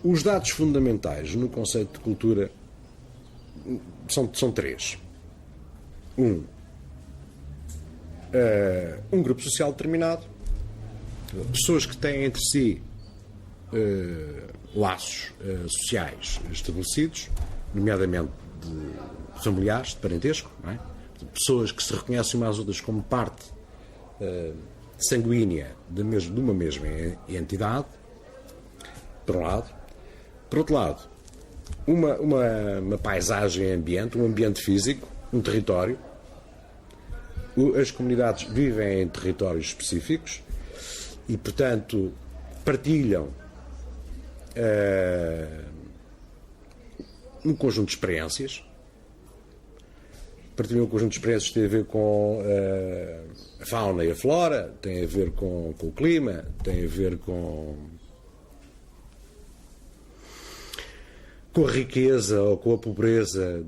Os dados fundamentais no conceito de cultura são três. Um grupo social determinado, pessoas que têm entre si laços sociais estabelecidos, nomeadamente de familiares, de parentesco, não é? Pessoas que se reconhecem umas às outras como parte sanguínea de uma mesma entidade, por um lado. Por outro lado, uma paisagem ambiente, um ambiente físico, um território. As comunidades vivem em territórios específicos e, portanto, partilham um conjunto de experiências. Partilham um conjunto de experiências que tem a ver com a fauna e a flora, tem a ver com o clima, tem a ver com a riqueza ou com a pobreza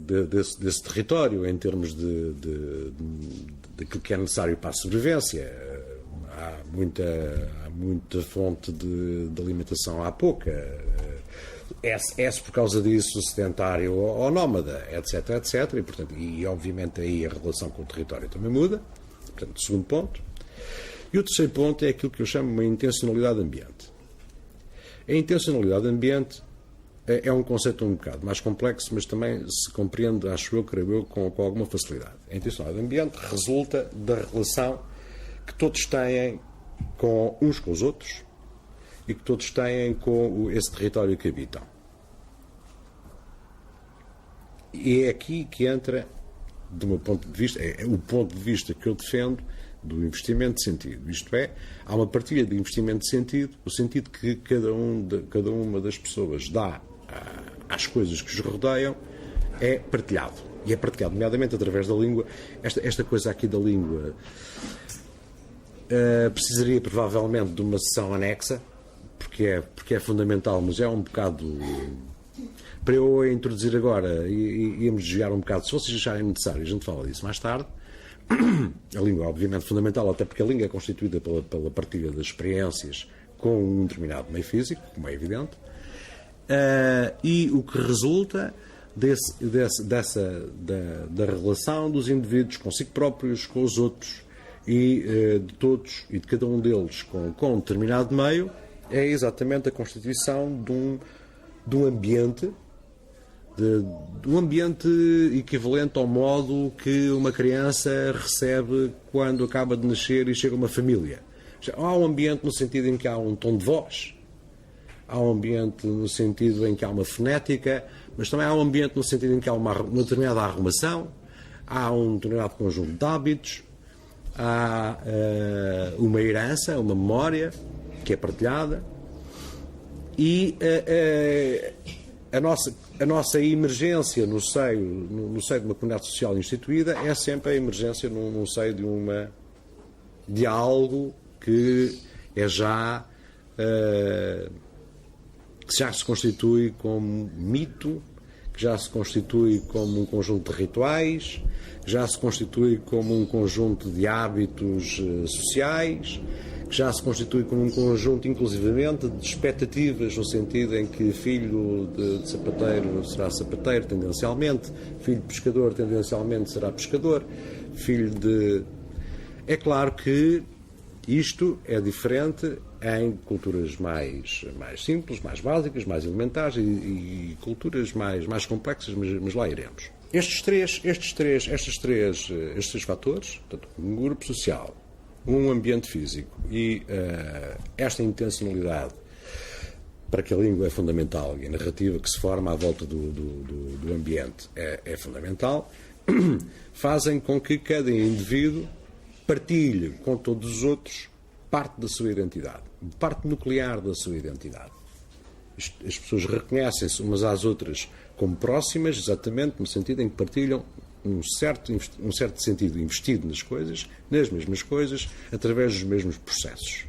desse território em termos daquilo que é necessário para a sobrevivência. Há muita fonte de alimentação, há pouca. É-se por causa disso sedentário ou nómada, etc, etc. E, portanto, obviamente aí a relação com o território também muda. Portanto, segundo ponto. E o terceiro ponto é aquilo que eu chamo uma intencionalidade ambiente. A intencionalidade ambiente é um conceito um bocado mais complexo, mas também se compreende, creio eu, com alguma facilidade. A intencionalidade ambiente resulta da relação que todos têm uns com os outros e que todos têm com esse território que habitam. E é aqui que entra, do meu ponto de vista, é o ponto de vista que eu defendo do investimento de sentido. Isto é, há uma partilha de investimento de sentido, o sentido que cada uma das pessoas dá às coisas que os rodeiam é partilhado. E é partilhado, nomeadamente, através da língua. Esta coisa aqui da língua precisaria, provavelmente, de uma sessão anexa, porque é fundamental, mas é um bocado... Para eu introduzir agora, íamos desviar um bocado. Se vocês acharem necessário, a gente fala disso mais tarde. A língua é, obviamente, fundamental, até porque a língua é constituída pela partilha das experiências com um determinado meio físico, como é evidente. E o que resulta da relação dos indivíduos consigo próprios, com os outros e de todos e de cada um deles com um determinado meio é exatamente a constituição de um ambiente equivalente ao modo que uma criança recebe quando acaba de nascer e chega a uma família. Há um ambiente no sentido em que há um tom de voz. Há um ambiente no sentido em que há uma fonética, mas também há um ambiente no sentido em que há uma determinada arrumação, há um determinado conjunto de hábitos, há uma herança, uma memória que é partilhada e a nossa emergência no seio de uma comunidade social instituída é sempre a emergência no seio de algo que é que já se constitui como mito, que já se constitui como um conjunto de rituais, que já se constitui como um conjunto de hábitos sociais, que já se constitui como um conjunto, inclusivamente, de expectativas, no sentido em que filho de sapateiro será sapateiro, tendencialmente, filho de pescador, tendencialmente, será pescador, filho de... É claro que isto é diferente em culturas mais simples, mais básicas, mais elementares e culturas mais complexas, mas lá iremos. Estes três fatores, portanto, um grupo social, um ambiente físico e esta intencionalidade para que a língua é fundamental e a narrativa que se forma à volta do ambiente é fundamental, fazem com que cada indivíduo partilhe com todos os outros parte da sua identidade, parte nuclear da sua identidade. As pessoas reconhecem-se umas às outras como próximas, exatamente no sentido em que partilham um certo sentido investido nas mesmas coisas, através dos mesmos processos.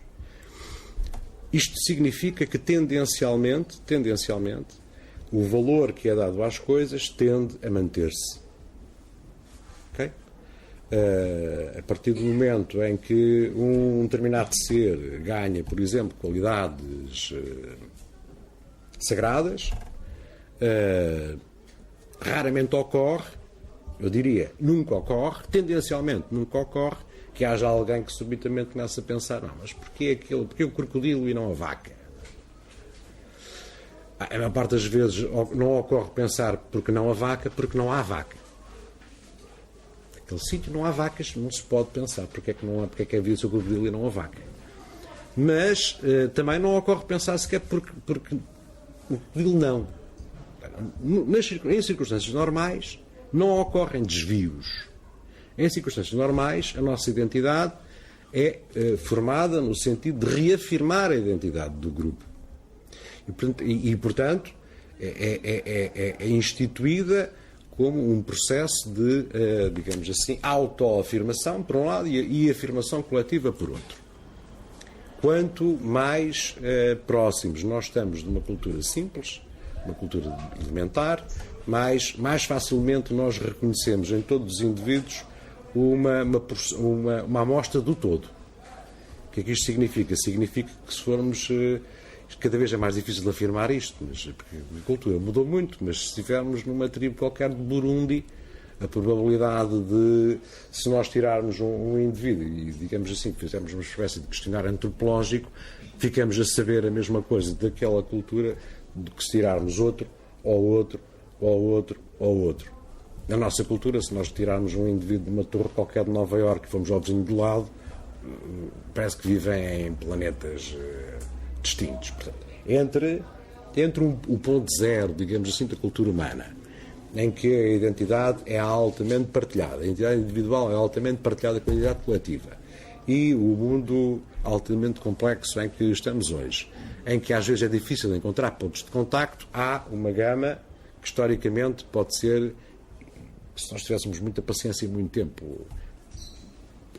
Isto significa que, tendencialmente, o valor que é dado às coisas tende a manter-se. Ok? A partir do momento em que um determinado ser ganha, por exemplo, qualidades sagradas. Raramente ocorre, eu diria, nunca ocorre, tendencialmente nunca ocorre, que haja alguém que subitamente comece a pensar, não, mas porquê o crocodilo e não a vaca? A maior parte das vezes não ocorre pensar porque não a vaca, porque não há vaca. Naquele sítio não há vacas, não se pode pensar porque é que havia o seu crocodilo e não a vaca. Mas também não ocorre pensar sequer porque o crocodilo não. Em circunstâncias normais não ocorrem desvios. Em circunstâncias normais a nossa identidade é formada no sentido de reafirmar a identidade do grupo. E portanto, é instituída como um processo de, digamos assim, autoafirmação, por um lado, e afirmação coletiva, por outro. Quanto mais próximos nós estamos de uma cultura simples, uma cultura elementar, mais facilmente nós reconhecemos em todos os indivíduos uma amostra do todo. O que é que isto significa? Significa que se formos... Cada vez é mais difícil de afirmar isto, porque a cultura mudou muito, mas se estivermos numa tribo qualquer de Burundi, a probabilidade de, se nós tirarmos um indivíduo e, digamos assim, fizermos uma espécie de questionário antropológico, ficamos a saber a mesma coisa daquela cultura do que se tirarmos outro, ou outro, ou outro, ou outro. Na nossa cultura, se nós tirarmos um indivíduo de uma torre qualquer de Nova Iorque e fomos ao vizinho do lado, parece que vivem em planetas distintos. Portanto, entre o ponto zero, digamos assim, da cultura humana, em que a identidade é altamente partilhada, a identidade individual é altamente partilhada com a identidade coletiva, e o mundo altamente complexo em que estamos hoje, em que às vezes é difícil encontrar pontos de contacto, há uma gama que historicamente pode ser, se nós tivéssemos muita paciência e muito tempo,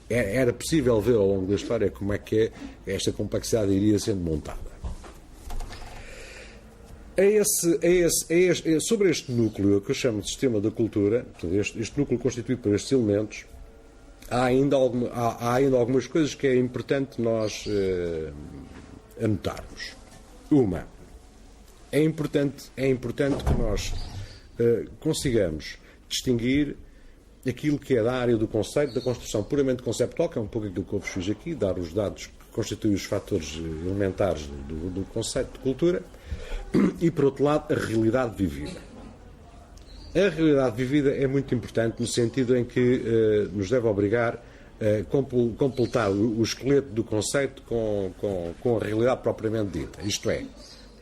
era possível ver ao longo da história como é que esta complexidade iria sendo montada. Sobre este núcleo que eu chamo de sistema da cultura, este núcleo constituído por estes elementos, há ainda algumas coisas que é importante nós anotarmos. Uma, é importante que nós consigamos distinguir aquilo que é da área do conceito, da construção puramente conceptual, que é um pouco aquilo que eu vos fiz aqui, dar os dados que constituem os fatores elementares do conceito de cultura, e, por outro lado, a realidade vivida. A realidade vivida é muito importante no sentido em que nos deve obrigar a completar o esqueleto do conceito com a realidade propriamente dita. Isto é,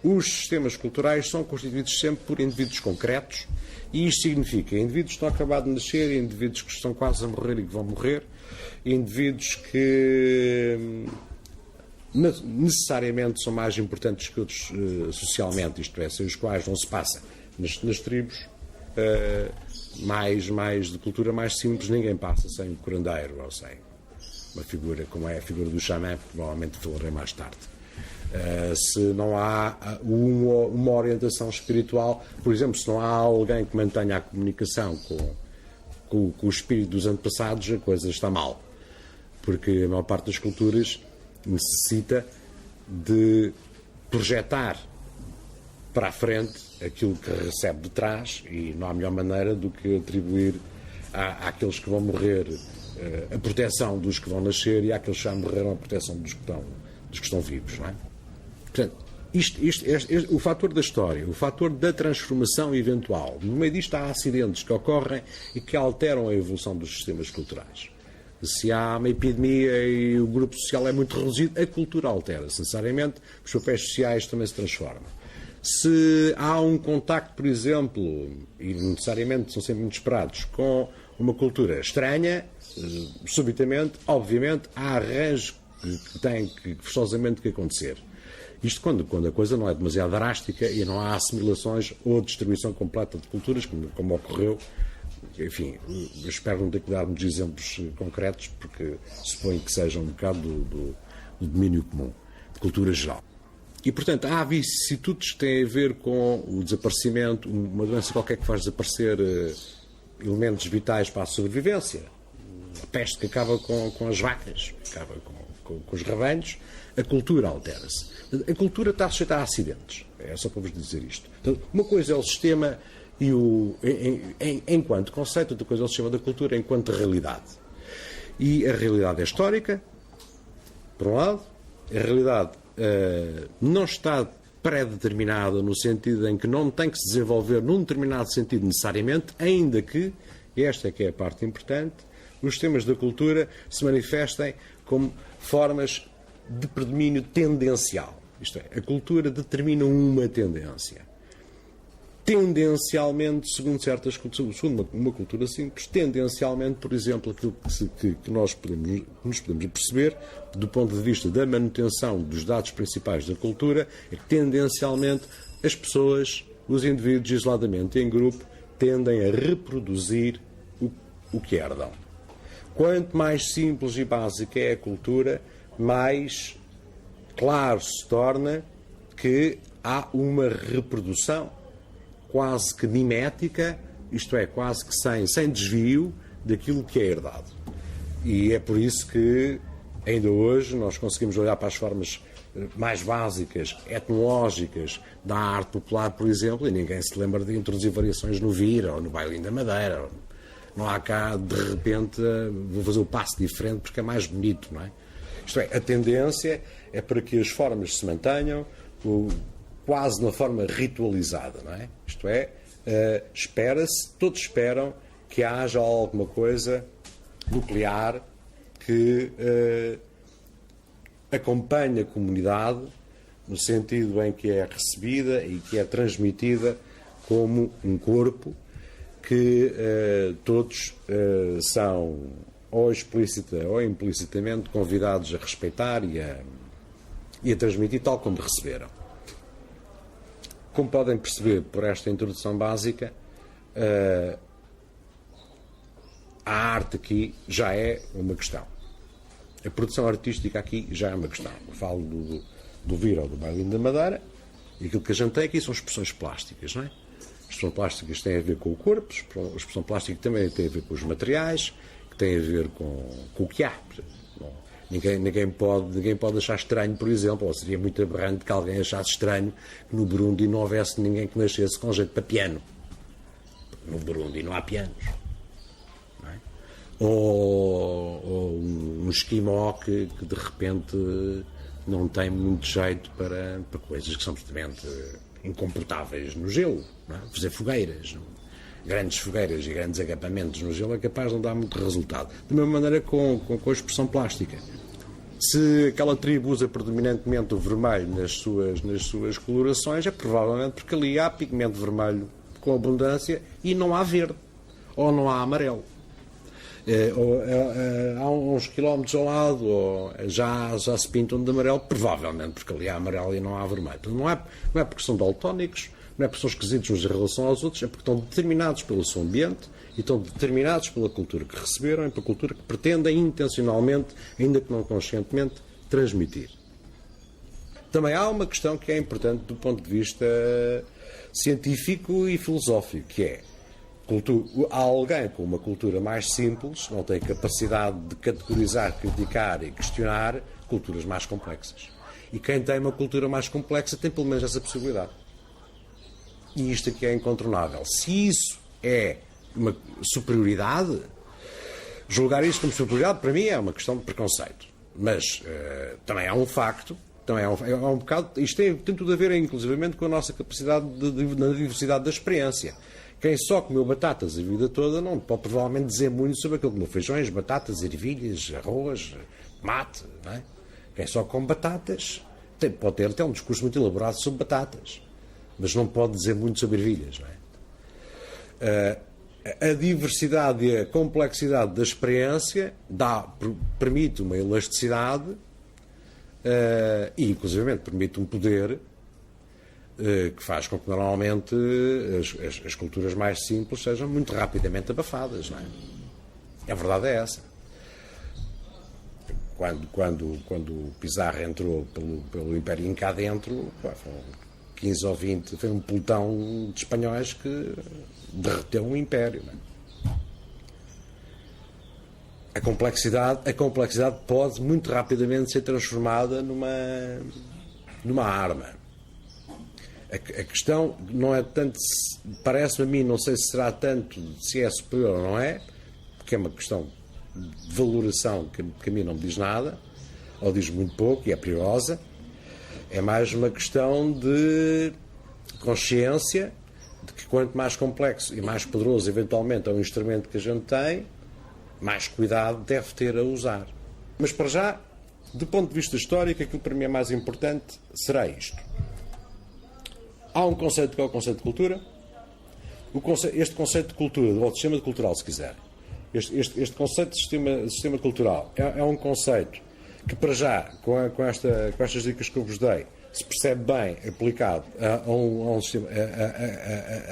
os sistemas culturais são constituídos sempre por indivíduos concretos, e isto significa indivíduos que estão acabados de nascer, indivíduos que estão quase a morrer e que vão morrer, indivíduos que necessariamente são mais importantes que outros socialmente, isto é, sem os quais não se passa nas tribos mais de cultura mais simples, ninguém passa sem o curandeiro ou sem uma figura como é a figura do xamã, que provavelmente falarei mais tarde. Se não há uma orientação espiritual, por exemplo, se não há alguém que mantenha a comunicação com o espírito dos antepassados, a coisa está mal. Porque a maior parte das culturas necessita de projetar para a frente aquilo que recebe de trás, e não há melhor maneira do que atribuir àqueles que vão morrer a proteção dos que vão nascer, e àqueles que já morreram a proteção dos que estão vivos, não é? Portanto, o fator da história, o fator da transformação eventual, no meio disto há acidentes que ocorrem e que alteram a evolução dos sistemas culturais. Se há uma epidemia e o grupo social é muito reduzido, a cultura altera-se necessariamente, os papéis sociais também se transformam. Se há um contacto, por exemplo, e necessariamente são sempre muito esperados, com uma cultura estranha, subitamente, obviamente, há arranjos que têm forçosamente que acontecer. Isto quando a coisa não é demasiado drástica e não há assimilações ou distribuição completa de culturas, como ocorreu. Enfim, eu espero não ter que dar muitos exemplos concretos, porque suponho que seja um bocado do domínio comum, de cultura geral. E, portanto, há vicissitudes que têm a ver com o desaparecimento, uma doença qualquer que faz desaparecer elementos vitais para a sobrevivência. A peste que acaba com as vacas, que acaba com os rebanhos, a cultura altera-se. A cultura está sujeita a acidentes. É só para vos dizer isto. Então, uma coisa é o sistema e enquanto conceito, outra coisa é o sistema da cultura enquanto realidade. E a realidade é histórica, por um lado, a realidade não está pré-determinada no sentido em que não tem que se desenvolver num determinado sentido necessariamente, ainda que, e esta é que é a parte importante, os sistemas da cultura se manifestem como formas de predomínio tendencial. Isto é, a cultura determina uma tendência. Tendencialmente, segundo certas culturas, segundo uma cultura simples, tendencialmente, por exemplo, aquilo que nós nos podemos perceber, do ponto de vista da manutenção dos dados principais da cultura, é que tendencialmente as pessoas, os indivíduos isoladamente em grupo, tendem a reproduzir o que herdam. Quanto mais simples e básica é a cultura, mais claro se torna que há uma reprodução quase que mimética, isto é, quase que sem desvio daquilo que é herdado. E é por isso que ainda hoje nós conseguimos olhar para as formas mais básicas, etnológicas da arte popular, por exemplo, e ninguém se lembra de introduzir variações no vira ou no bailinho da madeira. Não há cá, de repente, vou fazer o passo diferente porque é mais bonito, não é? Isto é, a tendência é para que as formas se mantenham quase de uma forma ritualizada, não é? Isto é, espera-se, todos esperam que haja alguma coisa nuclear que acompanhe a comunidade no sentido em que é recebida e que é transmitida como um corpo que todos são ou explícita ou implicitamente convidados a respeitar e a transmitir tal como receberam. Como podem perceber por esta introdução básica, a arte aqui já é uma questão. A produção artística aqui já é uma questão. Eu falo do vira ou do bailinho da madeira, e aquilo que a gente tem aqui são expressões plásticas, não é? As expressões plásticas têm a ver com o corpo, a expressão plástica também tem a ver com os materiais, que tem a ver com o que há. Bom, ninguém pode achar estranho, por exemplo, ou seria muito aberrante que alguém achasse estranho que no Burundi não houvesse ninguém que nascesse com jeito para piano. No Burundi não há pianos. Não é? Ou um esquimó que de repente não tem muito jeito para coisas que são absolutamente incomportáveis no gelo. Não é? Fazer fogueiras. Grandes fogueiras e grandes agapamentos no gelo é capaz de não dar muito resultado. Da mesma maneira com a expressão plástica. Se aquela tribo usa predominantemente o vermelho nas suas colorações, é provavelmente porque ali há pigmento vermelho com abundância e não há verde. Ou não há amarelo. Há uns quilómetros ao lado, ou já se pintam de amarelo, provavelmente porque ali há amarelo e não há vermelho. Então, não é porque são daltónicos, não é porque são esquisitos uns em relação aos outros, é porque estão determinados pelo seu ambiente e estão determinados pela cultura que receberam e pela cultura que pretendem intencionalmente, ainda que não conscientemente, transmitir. Também há uma questão que é importante do ponto de vista científico e filosófico, que é alguém com uma cultura mais simples não tem capacidade de categorizar, criticar e questionar culturas mais complexas. E quem tem uma cultura mais complexa tem pelo menos essa possibilidade. E isto aqui é incontornável. Se isso é uma superioridade, julgar isto como superioridade, para mim, é uma questão de preconceito. Mas também há um facto, também é um bocado, isto tem tudo a ver, inclusivamente, com a nossa capacidade na diversidade da experiência. Quem só comeu batatas a vida toda não pode provavelmente dizer muito sobre aquilo que comeu feijões, batatas, ervilhas, arroz, tomate, não é? Quem só come batatas pode ter até um discurso muito elaborado sobre batatas. Mas não pode dizer muito sobre ervilhas, não é? A diversidade e a complexidade da experiência permite uma elasticidade e, inclusive, permite um poder que faz com que, normalmente, as culturas mais simples sejam muito rapidamente abafadas, não é? A verdade é essa. Quando Pizarro entrou pelo Império Inca dentro, foram 15 ou 20, foi um pelotão de espanhóis que derreteu um império. Não é? a complexidade pode muito rapidamente ser transformada numa arma. A questão não é tanto, parece-me a mim, não sei se será tanto se é superior ou não é, porque é uma questão de valoração que a mim não me diz nada, ou diz muito pouco e é perigosa. É mais uma questão de consciência de que quanto mais complexo e mais poderoso eventualmente é o instrumento que a gente tem, mais cuidado deve ter a usar. Mas para já, do ponto de vista histórico, aquilo que para mim é mais importante será isto. Há um conceito que é o conceito de cultura. Este conceito de cultura, ou de sistema cultural, se quiser, este conceito de sistema cultural é um conceito que, para já, com estas dicas que eu vos dei, se percebe bem aplicado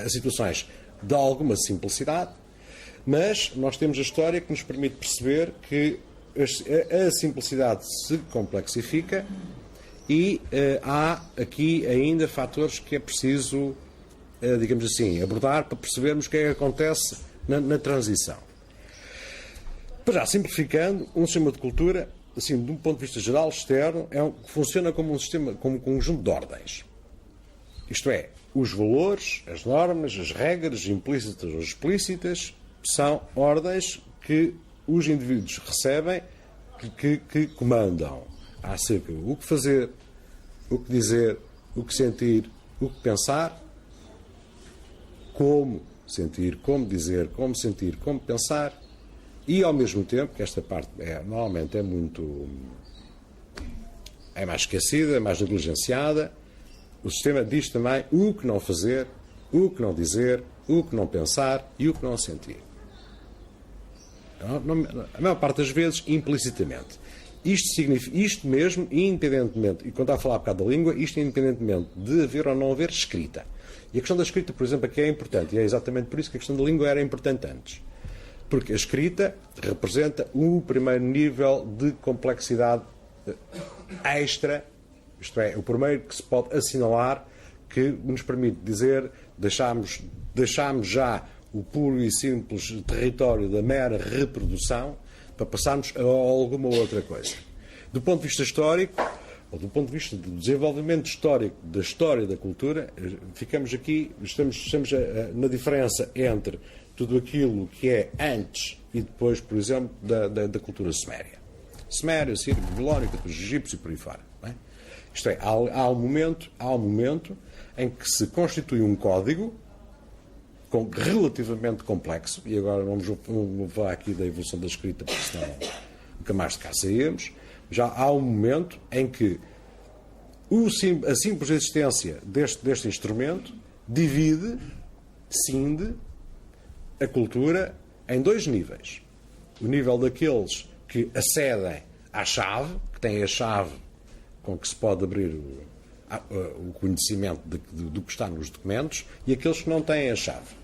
a situações de alguma simplicidade, mas nós temos a história que nos permite perceber que a simplicidade se complexifica e há aqui ainda fatores que é preciso, digamos assim, abordar para percebermos o que é que acontece na transição. Para já, simplificando, um sistema de cultura, assim, de um ponto de vista geral, externo, funciona como como um conjunto de ordens. Isto é, os valores, as normas, as regras, implícitas ou explícitas, são ordens que os indivíduos recebem, que comandam acerca do que fazer, o que dizer, o que sentir, o que pensar, como sentir, como dizer, como sentir, como pensar, e ao mesmo tempo, que esta parte normalmente é mais esquecida, é mais negligenciada, o sistema diz também o que não fazer, o que não dizer, o que não pensar e o que não sentir. A maior parte das vezes, implicitamente. Isto significa, isto mesmo, independentemente, e quando está a falar um bocado da língua, isto independentemente de haver ou não haver escrita. E a questão da escrita, por exemplo, aqui é importante, e é exatamente por isso que a questão da língua era importante antes. Porque a escrita representa o primeiro nível de complexidade extra, isto é, o primeiro que se pode assinalar, que nos permite dizer, deixamos já o puro e simples território da mera reprodução para passarmos a alguma outra coisa. Do ponto de vista histórico, ou do ponto de vista do desenvolvimento histórico da história da cultura, ficamos aqui, estamos na diferença entre tudo aquilo que é antes e depois, por exemplo, da cultura suméria. Suméria, sírio, babilónica, depois egípcio e por aí fora. Não é? Isto é, há um momento em que se constitui um código relativamente complexo, e agora vamos falar aqui da evolução da escrita, porque senão nunca mais de cá saímos. Já há um momento em que a simples existência deste instrumento cinde a cultura em dois níveis. O nível daqueles que acedem à chave, que têm a chave com que se pode abrir o conhecimento do que está nos documentos, e aqueles que não têm a chave.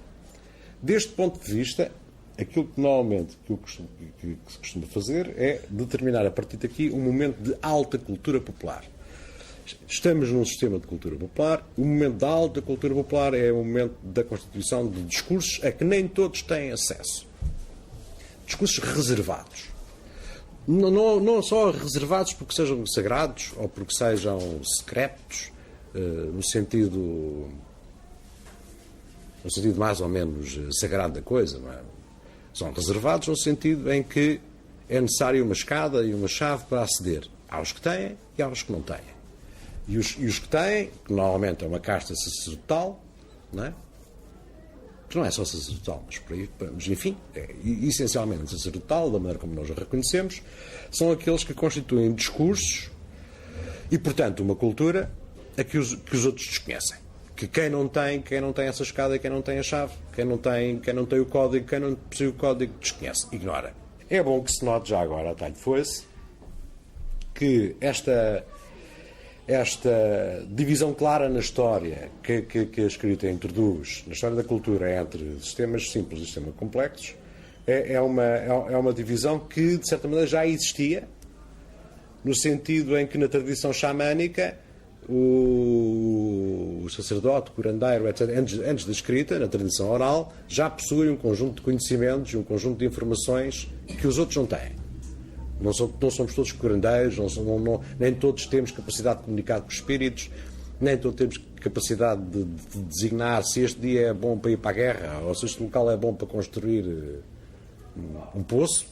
Deste ponto de vista, aquilo que normalmente que se costuma fazer é determinar a partir daqui um momento de alta cultura popular. Estamos num sistema de cultura popular. O momento da alta cultura popular é o momento da constituição de discursos a que nem todos têm acesso. Discursos reservados. Não só reservados porque sejam sagrados ou porque sejam secretos, no sentido mais ou menos sagrado da coisa, não é? São reservados no sentido em que é necessário uma escada e uma chave para aceder aos que têm e aos que não têm. E os que têm, que normalmente é uma casta sacerdotal, não é? Que não é só sacerdotal, mas enfim, é essencialmente sacerdotal, da maneira como nós a reconhecemos, são aqueles que constituem discursos e, portanto, uma cultura a que os outros desconhecem. Que quem não tem essa escada e quem não tem a chave, quem não tem o código, quem não possui o código, desconhece, ignora. É bom que se note já agora, a talho de foice, que esta divisão clara na história que a escrita introduz, na história da cultura, entre sistemas simples e sistemas complexos, é uma divisão que, de certa maneira, já existia, no sentido em que, na tradição xamânica, o sacerdote, o curandeiro, etc., antes da escrita, na tradição oral, já possui um conjunto de conhecimentos, um conjunto de informações que os outros não têm. Não somos todos curandeiros, nem todos temos capacidade de comunicar com os espíritos, nem todos temos capacidade de designar se este dia é bom para ir para a guerra ou se este local é bom para construir um poço.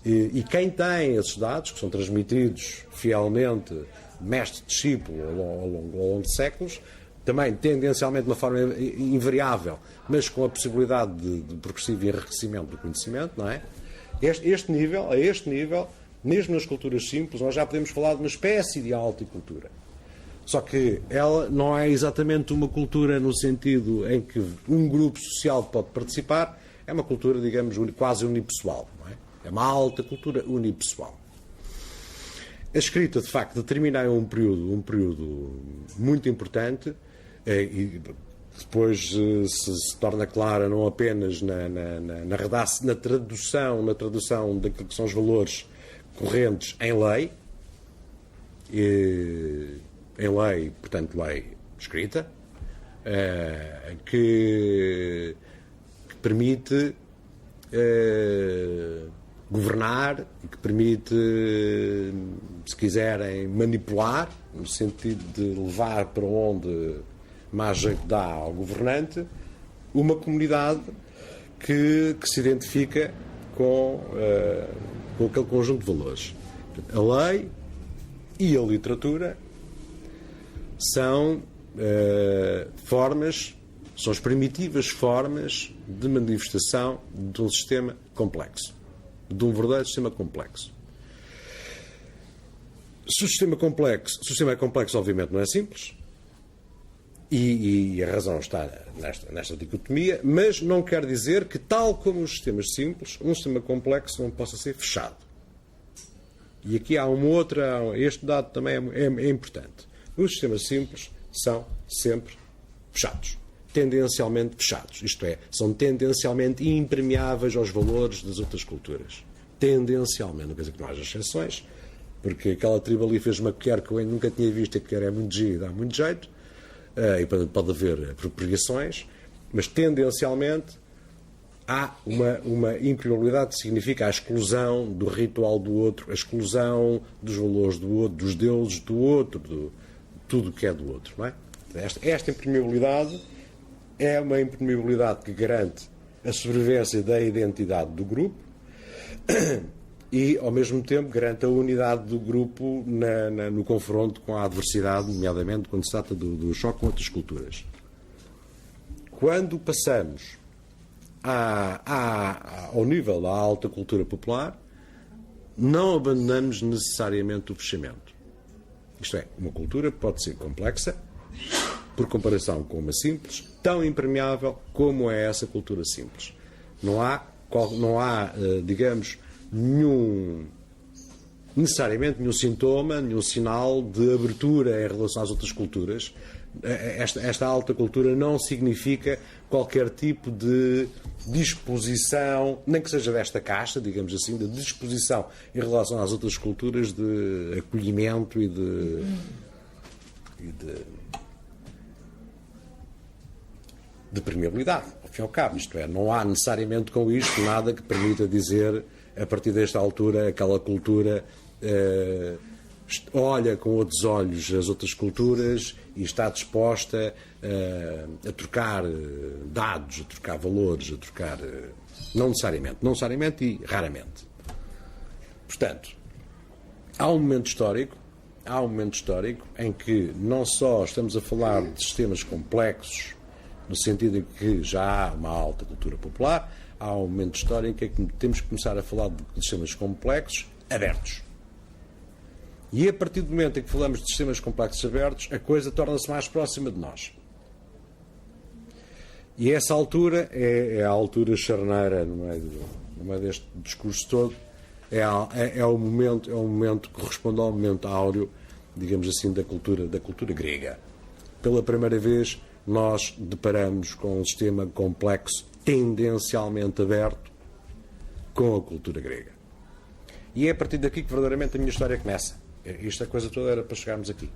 E quem tem esses dados, que são transmitidos fielmente, mestre-discípulo, ao longo de séculos, também tendencialmente de uma forma invariável, mas com a possibilidade de progressivo enriquecimento do conhecimento, não é? A este nível, mesmo nas culturas simples, nós já podemos falar de uma espécie de alticultura. Só que ela não é exatamente uma cultura no sentido em que um grupo social pode participar, é uma cultura, digamos, quase unipessoal, não é? É uma alta cultura unipessoal. A escrita, de facto, determina um período muito importante e depois se torna clara não apenas na tradução daquilo que são os valores correntes em lei, portanto, lei escrita, que permite governar e que permite, se quiserem, manipular, no sentido de levar para onde mais jeito dá ao governante, uma comunidade que se identifica com aquele conjunto de valores. A lei e a literatura são são as primitivas formas de manifestação de um sistema complexo, de um verdadeiro sistema complexo. Se o sistema é complexo, obviamente não é simples, e a razão está nesta dicotomia, mas não quer dizer que, tal como os sistemas simples, um sistema complexo não possa ser fechado. E aqui há este dado também é importante. Os sistemas simples são sempre fechados. Tendencialmente fechados. Isto é, são tendencialmente impermeáveis aos valores das outras culturas. Tendencialmente. Não quer dizer que não haja exceções, porque aquela tribo ali fez uma colher que eu ainda nunca tinha visto, e a colher é muito gira e dá muito jeito, e pode haver apropriações, mas tendencialmente há uma impermeabilidade que significa a exclusão do ritual do outro, a exclusão dos valores do outro, dos deuses do outro, de tudo o que é do outro. Não é? Esta impermeabilidade é uma impermeabilidade que garante a sobrevivência da identidade do grupo e, ao mesmo tempo, garante a unidade do grupo no confronto com a adversidade, nomeadamente quando se trata do choque com outras culturas. Quando passamos ao nível da alta cultura popular, não abandonamos necessariamente o fechamento. Isto é, uma cultura pode ser complexa, por comparação com uma simples, tão impermeável como é essa cultura simples. Não há digamos, necessariamente nenhum sintoma, nenhum sinal de abertura em relação às outras culturas. Esta alta cultura não significa qualquer tipo de disposição, nem que seja desta caixa, digamos assim, de disposição em relação às outras culturas de acolhimento e de permeabilidade, ao fim e ao cabo. Isto é, não há necessariamente com isto nada que permita dizer, a partir desta altura, aquela cultura olha com outros olhos as outras culturas e está disposta a trocar dados, a trocar valores, a trocar... Não necessariamente e raramente. Portanto, há um momento histórico em que não só estamos a falar de sistemas complexos, no sentido em que já há uma alta cultura popular, há um momento histórico em que temos que começar a falar de sistemas complexos abertos. E a partir do momento em que falamos de sistemas complexos abertos, a coisa torna-se mais próxima de nós. E essa altura é a altura charneira no meio deste discurso todo, é o momento que corresponde ao momento áureo, digamos assim, da cultura grega. Pela primeira vez, nós deparamos com um sistema complexo, tendencialmente aberto, com a cultura grega. E é a partir daqui que verdadeiramente a minha história começa. Esta coisa toda era para chegarmos aqui.